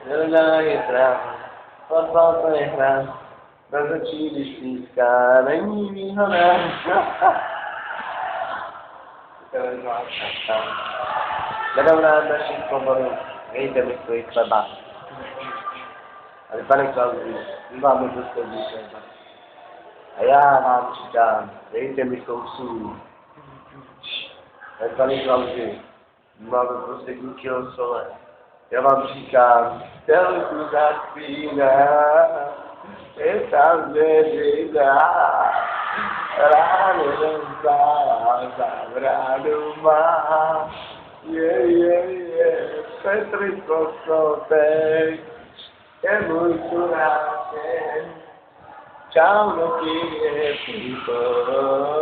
Zelená je tráva, fotbal to je hra, rozhodčí, když píská, není výhoda. Nedám rád našich komorů, dejte mi svůj chleba. Ale pane Klausi, my máme dostojný chleba. A já vám říkám, dejte mi kousů. Ale pane Klausi, my máme prostě kilo sole. Já vám říkám, telku zaspíná, je tam věřina, ráno rozdála, zavránu má. Petr Kosotek, je můj kuráček, čau noky je people.